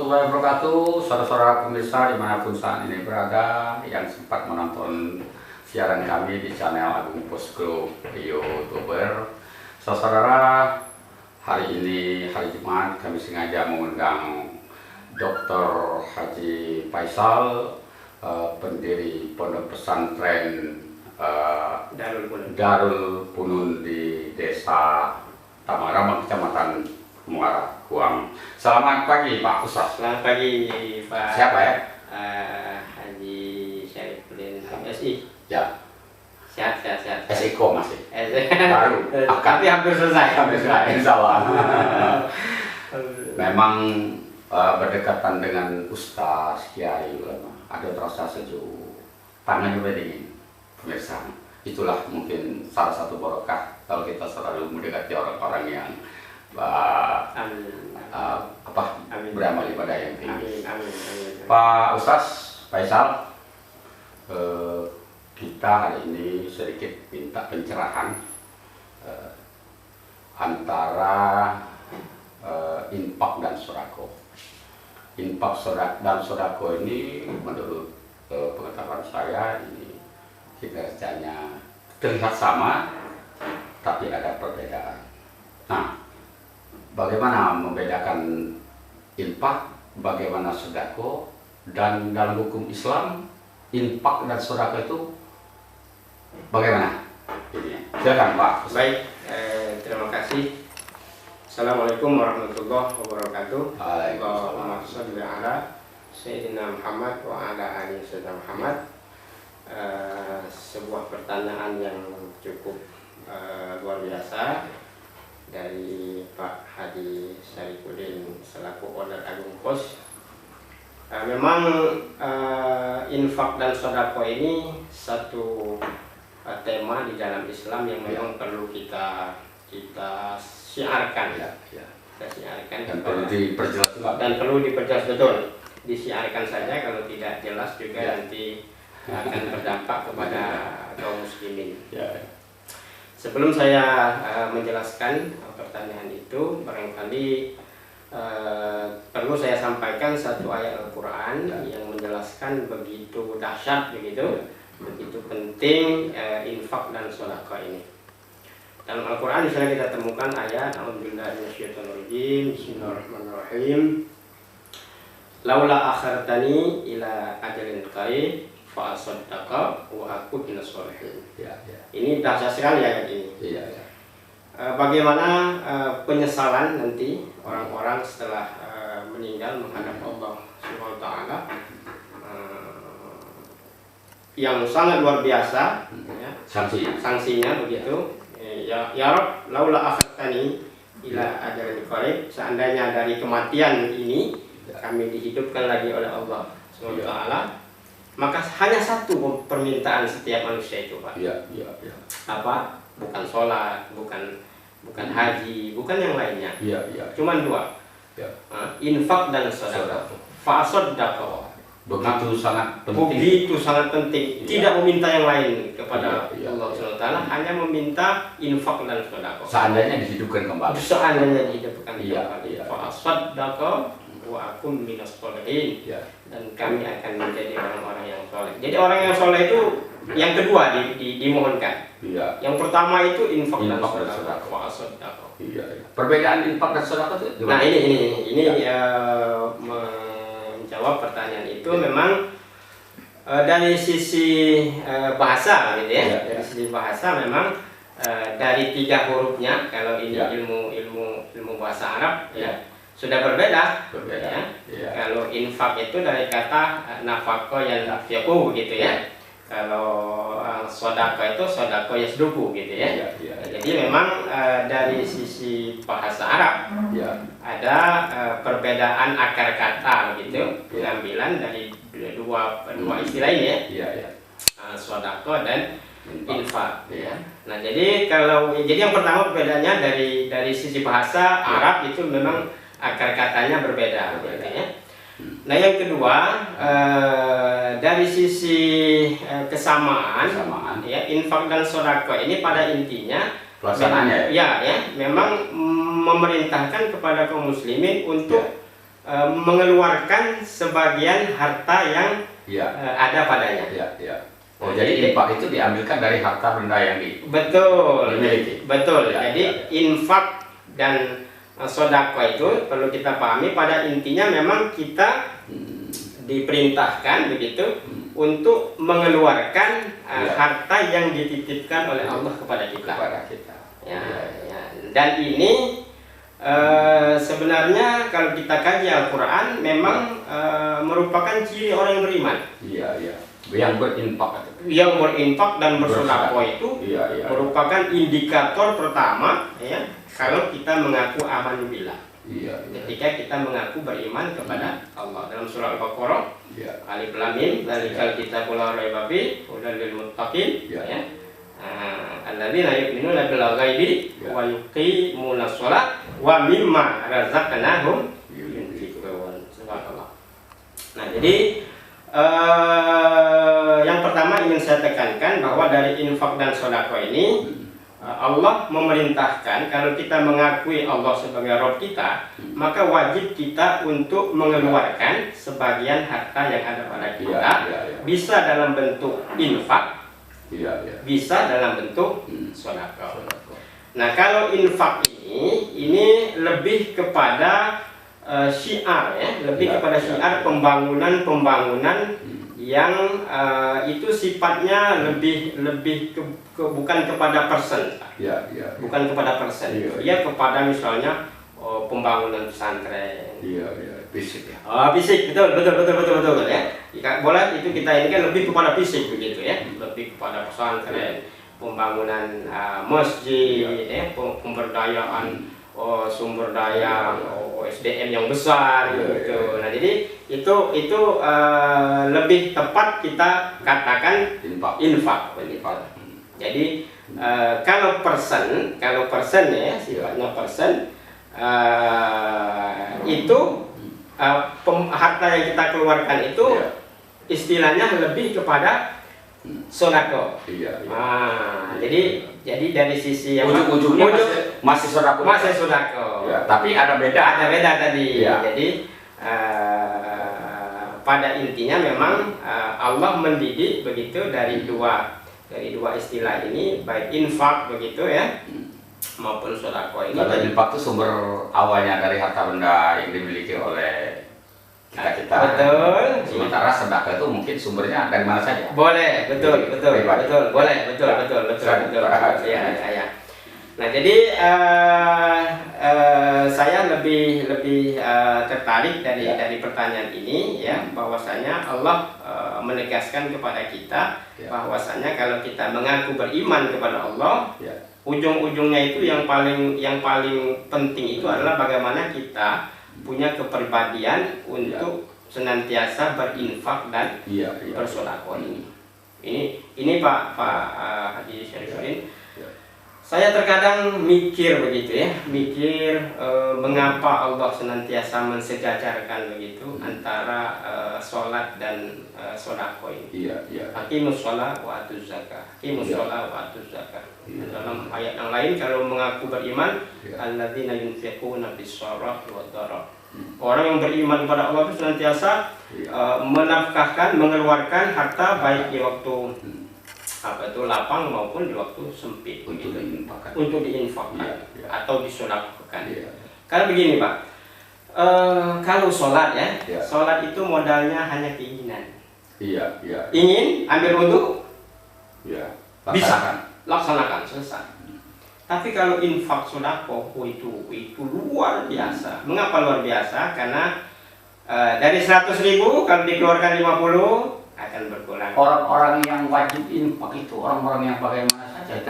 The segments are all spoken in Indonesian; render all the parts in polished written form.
warahmatullahi wabarakatuh, saudara-saudara pemirsa dimanapun saat ini berada yang sempat menonton siaran kami di channel Agung Posko YouTuber. Saudara, hari ini hari Jumat kami sengaja mengundang Dr. Haji Faisal, pendiri Pondok Pesantren Darul Punun di Desa Tamarama, Kecamatan Muara Kuang. Selamat pagi Pak Ustaz. Selamat pagi Pak. Siapa ya? Haji Syarifudin SI. Ya. Sehat. SIKO masih. Baru. Tapi hampir selesai. Insya Allah. Memang berdekatan dengan Ustaz Kiai ulama. Ada terasa sejuk. Tangan juga dingin. Pemirsa. Itulah mungkin salah satu barokah kalau kita selalu mendekati orang-orang yang beramal ibadah yang tinggi. Amin. Pak Ustaz Faisal, kita hari ini sedikit minta pencerahan antara infak dan sodako. Infak dan sodako ini menurut pengetahuan saya ini kinerjanya terlihat sama, tapi ada perbedaan. Nah, bagaimana membedakan infak, bagaimana sodako, dan dalam hukum Islam infak dan sodako itu bagaimana? Silakan Pak. Baik, terima kasih. Assalamualaikum warahmatullahi wabarakatuh. Allahumma sholli ala Sayyidina Muhammad wa ala ali Sayyidina Muhammad. Sebuah pertanyaan yang cukup luar biasa dari Pak Haji Syarifudin selaku Owner Agung Pos. Memang infak dan sodako ini satu tema di dalam Islam yang memang perlu kita siarkan, kita siarkan Dan perlu diperjelas juga. dan perlu diperjelas betul. Disiarkan saja, kalau tidak jelas juga nanti akan berdampak kepada kaum muslimin. Sebelum saya menjelaskan pertanyaan itu, barangkali perlu saya sampaikan satu ayat Al-Quran yang menjelaskan begitu dahsyat, begitu penting infak dan sedekah ini. Dalam Al-Quran misalnya kita temukan ayat A'udzubillahiminasyaitonirrajim, Bismillahirrahmanirrahim. Laula akhartani ila ajalin qarib fa asaddaqa wa aku minas sholihin. Ini dahsyat sekali ayat ini. Bagaimana penyesalan nanti orang-orang setelah meninggal menghadap Allah Subhanahu wa taala, yang sangat luar biasa sanksinya begitu. Ya Rabb, laula akhartani ila ajalin qarib, seandainya dari kematian ini kami dihidupkan lagi oleh Allah Subhanahu wa taala, maka hanya satu permintaan setiap manusia itu, Pak. Apa? Bukan sholat, bukan haji, bukan yang lainnya. Cuman dua. Infak dan sedekah. Fasaddaqa. Begitu sangat penting. Tidak meminta yang lain kepada Allah Subhanahu wa taala, hanya meminta infak dan sedekah. Seandainya dihidupkan kembali. Fasaddaqa wa akum minas sholihin. Dan kami akan menjadi orang-orang yang soleh. Jadi orang yang soleh itu yang kedua dimohonkan. Yang pertama itu infak dan sedekah. Perbedaan infak dan sedekah itu gimana? Nah ini menjawab pertanyaan itu memang dari sisi bahasa, gitu ya. Dari sisi bahasa memang dari 3 hurufnya, kalau ini ilmu bahasa Arab sudah berbeda. Kalau infak itu dari kata nafaqah yang nafiqu, gitu ya. Kalau sodako itu sodako yasduku, gitu ya. Jadi memang dari sisi bahasa Arab ada perbedaan akar kata, gitu, pengambilan dari dua istilah ini ya. Sodako dan infak. Nah jadi yang pertama perbedaannya dari sisi bahasa Arab itu memang akar katanya berbeda. Gitu ya. Nah yang kedua dari sisi kesamaan, infak dan sedekah ini pada intinya pelaksanaannya memang memerintahkan kepada kaum muslimin untuk mengeluarkan sebagian harta yang ada padanya. Oh, jadi infak itu diambilkan dari harta benda yang dimiliki. Betul. Jadi infak dan sedekah itu perlu kita pahami, pada intinya memang kita diperintahkan begitu untuk mengeluarkan harta yang dititipkan oleh Allah kepada kita. Dan ini sebenarnya kalau kita kaji Al-Quran memang merupakan ciri orang yang beriman. Yang berinfak dan bersedekah itu merupakan indikator pertama ya, kalau kita mengaku aman billah. Ketika kita mengaku beriman kepada Allah. Dalam surah Al-Baqarah, Alif Lam Mim, dzalikal kitabul la raiba fihi hudal lil muttaqin, ya. Alladzina yu'minuna bil ghaibi wa yuqimuna shalah wa mimma razaqnahum yunfiqun. Subhanallah. Nah, jadi yang pertama ingin saya tekankan bahwa dari infak dan sedekah ini Allah memerintahkan kalau kita mengakui Allah sebagai Rabb kita, maka wajib kita untuk mengeluarkan sebagian harta yang ada pada kita, bisa dalam bentuk infak, bisa dalam bentuk sedekah. Nah, kalau infak ini lebih kepada syiar ya, lebih kepada syiar pembangunan yang itu sifatnya lebih bukan kepada persen, bukan kepada persen, ya kepada misalnya pembangunan pesantren, fisik ya. Fisik, betul ya. Boleh itu kita ini kan lebih kepada fisik begitu ya, lebih kepada pesantren, pembangunan masjid, pemberdayaan sumber daya SDM yang besar gitu. Nah, jadi itu lebih tepat kita katakan infak. Jadi kalau persen ya, sifatnya persen itu harta yang kita keluarkan itu istilahnya lebih kepada sedekah. Jadi dari sisi yang ujung-ujungnya masih sedekah. Tapi ada beda tadi. Jadi pada intinya memang Allah mendidik begitu dari dua istilah ini, baik infak begitu ya maupun sedekah ini. Kalau infak itu sumber awalnya dari harta benda yang dimiliki oleh kita. Betul. Sementara sedekah itu mungkin sumbernya dari mana saja. Boleh, betul. Boleh, betul. Ya. Nah, jadi saya lebih tertarik dari pertanyaan ini ya, bahwasanya Allah menegaskan kepada kita bahwasanya kalau kita mengaku beriman kepada Allah, ujung-ujungnya itu yang paling penting itu adalah bagaimana kita punya kepribadian untuk senantiasa berinfak dan bersedekah ini Pak Haji Syarifudin. Saya terkadang mikir begitu ya, mengapa Allah senantiasa mensejajarkan begitu antara sholat dan sedekah ini. Aqimus sholat wa atuz zakah. Dalam ayat yang lain kalau mengaku beriman, alladzina yunfiquna bis-sharra'i wad-dharra. Orang yang beriman kepada Allah itu senantiasa menafkahkan, mengeluarkan harta baik di waktu lapang maupun di waktu sempit untuk diinfakkan atau disedekahkan. Karena begini Pak, kalau sholat ya, sholat itu modalnya hanya keinginan. Ingin ambil wudhu, bisa laksanakan selesai. Tapi kalau infak sedekah itu luar biasa. Mengapa luar biasa? Karena dari 100.000 kalau dikeluarkan 50 akan berkurang. Orang-orang yang wajib infak itu orang-orang yang bagaimana saja itu.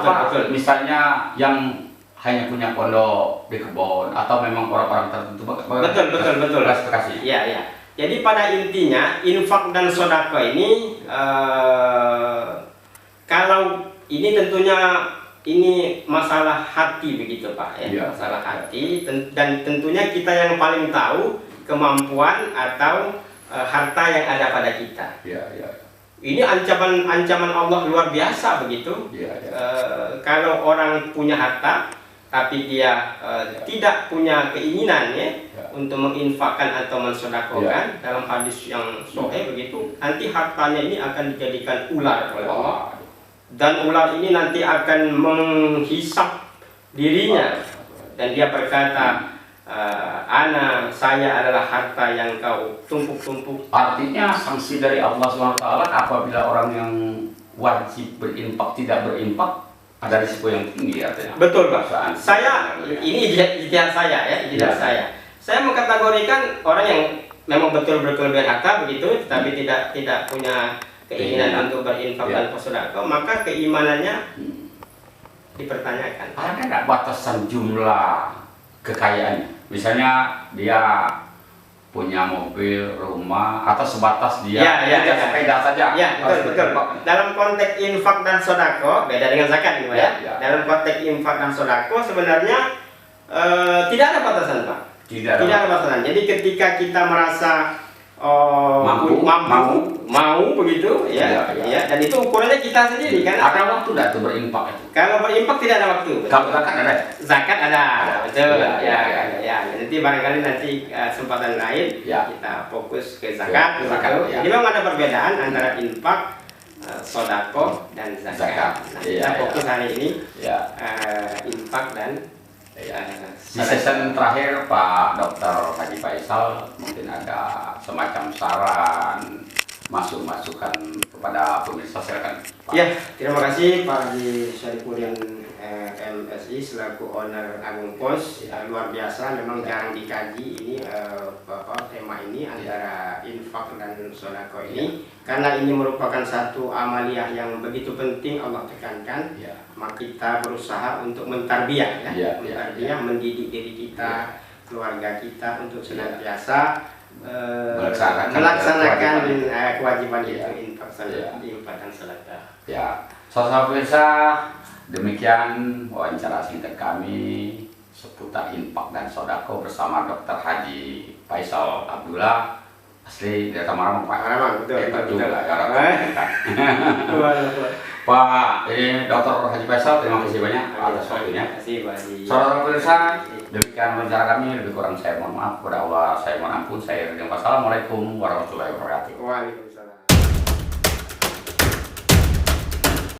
Betul. Misalnya yang hanya punya pondok di kebun atau memang orang-orang tertentu. Betul. Klasifikasi. Iya. Jadi pada intinya infak dan sedekah ini kalau ini tentunya ini masalah hati begitu Pak ya. Masalah hati dan tentunya kita yang paling tahu kemampuan atau harta yang ada pada kita. Ini ancaman Allah luar biasa begitu. Kalau orang punya harta tapi dia tidak punya keinginannya, untuk menginfakkan atau mensodakokan dalam hadis yang sahih begitu, nanti hartanya ini akan dijadikan ular oleh Allah, dan ular ini nanti akan menghisap dirinya, dan dia berkata, saya adalah harta yang kau tumpuk-tumpuk. Artinya sanksi dari Allah SWT apabila orang yang wajib berinfak tidak berinfak, ada risiko yang tinggi artinya. Betul Pak. Ini ijtihad saya ya, ijtihad saya. Saya mengkategorikan orang yang memang betul berkelebihan harta begitu, tapi tidak punya keinginan untuk berinfak dan bersedekah, maka keimanannya dipertanyakan. Ada nggak batasan jumlah kekayaannya? Misalnya dia punya mobil, rumah, atau sebatas dia sepeda saja. Ya, betul. Dalam konteks infak dan sodako, beda dengan zakat ini, ya. Dalam konteks infak dan sodako sebenarnya tidak ada batasan, Pak. Tidak ada batasan. Jadi ketika kita merasa mau begitu, ya, dan itu ukurannya kita sendiri kan. Ada waktu tidak tuh berinfak itu? Kalau berinfak tidak ada waktu. Kalau zakat ada? Zakat ada, betul. Nanti barangkali kesempatan lain kita fokus ke zakat. Jadi memang ada perbedaan antara infak, sodako dan zakat. Nah, kita fokus hari ini infak dan di season terakhir Pak Dr. Haji Faisal mungkin ada semacam saran, masukan kepada pemirsa, silakan Pak. Ya, terima kasih Pak Haji Syarifudin MSI selaku owner Agung Pos. Luar biasa, memang jarang dikaji ini tema ini antara infak dan sodako ini, karena ini merupakan satu amaliyah yang begitu penting Allah tekankan. Maka kita berusaha untuk mentarbiyah, mendidik diri kita, keluarga kita untuk senantiasa melaksanakan kewajiban itu, infak dan sedekah. Saudara pemirsa, demikian wawancara singkat kami seputar infak dan sodako bersama Dr. Haji Faisal Abdullah, asli dari Tamarang, Pak. Betul. Pak, ini Dr. Haji Faisal, terima kasih banyak atas waktunya. Terima kasih Pak Haji. Saudara pemirsa, demikian wawancara kami. Lebih kurang saya mohon maaf kepada Allah, saya mohon ampun. Saya Assalamualaikum warahmatullahi wabarakatuh. Waalaikumsalam.